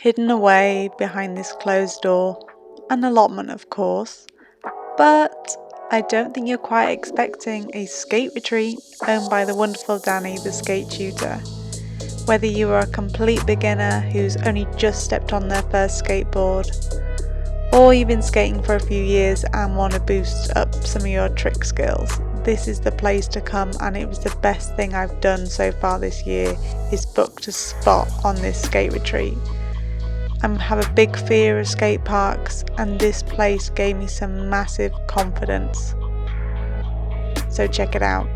hidden away behind this closed door, an allotment of course, but I don't think you're quite expecting a skate retreat owned by the wonderful Danny, the skate tutor. Whether you are a complete beginner who's only just stepped on their first skateboard, or you've been skating for a few years and want to boost up some of your trick skills, this is the place to come, and it was the best thing I've done so far this year, is booked a spot on this skate retreat. I have a big fear of skate parks, and this place gave me some massive confidence. So check it out.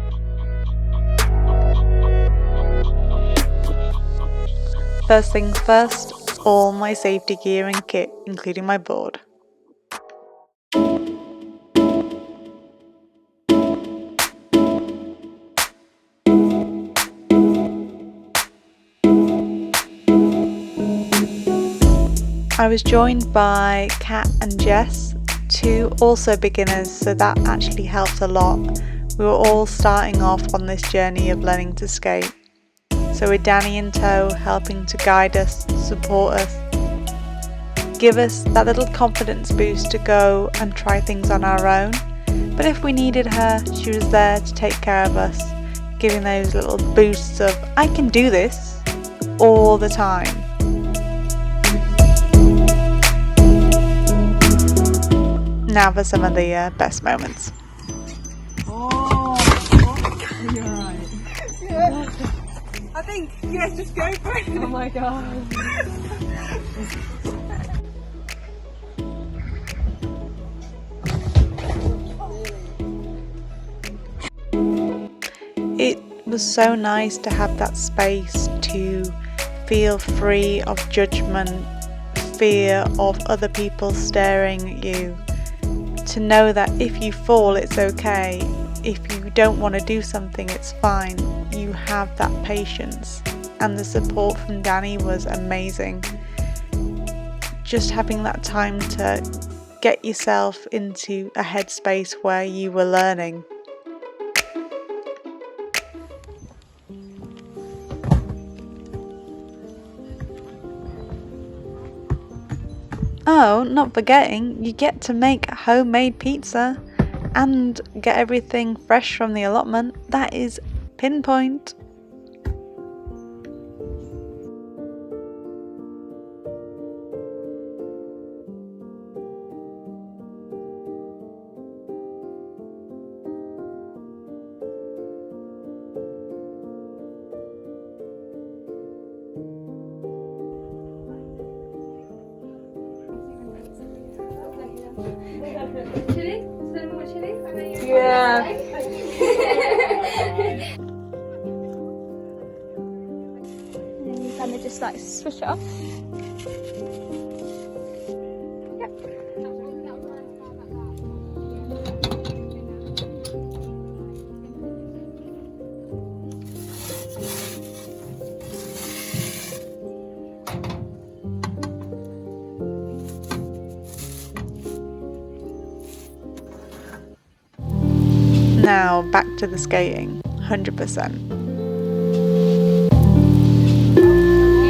First things first, all my safety gear and kit, including my board. I was joined by Kat and Jess, two also beginners, so that actually helped a lot. We were all starting off on this journey of learning to skate. So with Danny in tow, helping to guide us, support us, give us that little confidence boost to go and try things on our own. But if we needed her, she was there to take care of us, giving those little boosts of, I can do this, all the time. Now for some of the best moments. Oh, you're right. Yeah. I think, yes, just go for it. Oh my god. It was so nice to have that space to feel free of judgment, fear of other people staring at you. To know that if you fall, it's okay. If you don't want to do something, it's fine. You have that patience. And the support from Danny was amazing. Just having that time to get yourself into a headspace where you were learning. Oh, not forgetting, you get to make homemade pizza and get everything fresh from the allotment. That is pinpoint. Chili? Does anyone want chili? Yeah. And then you kind of just like switch it off. Yep. Now back to the skating, 100%.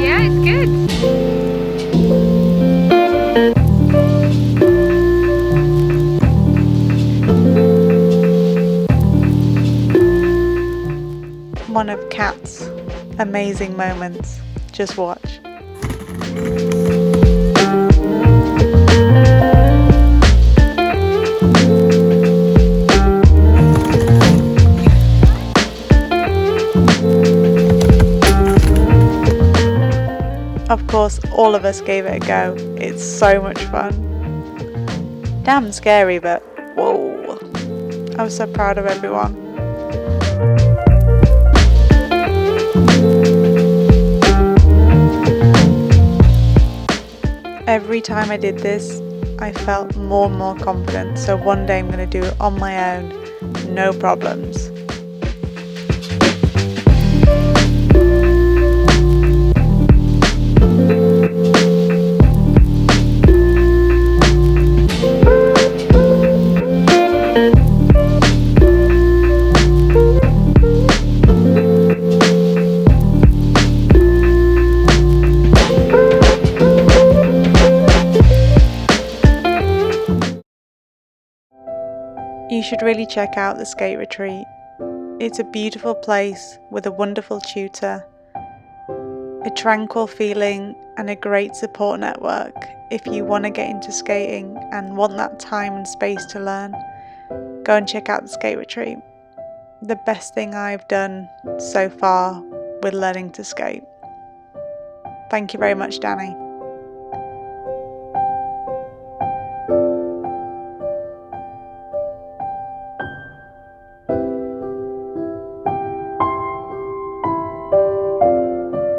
Yeah, it's good. One of Kat's amazing moments. Just watch. Of course, all of us gave it a go. It's so much fun. Damn scary, but whoa. I was so proud of everyone. Every time I did this, I felt more and more confident. So one day I'm going to do it on my own, no problems. You should really check out the skate retreat. It's a beautiful place with a wonderful tutor, a tranquil feeling and a great support network if you want to get into skating and want that time and space to learn. Go and check out the skate retreat. The best thing I've done so far with learning to skate. Thank you very much, Danny.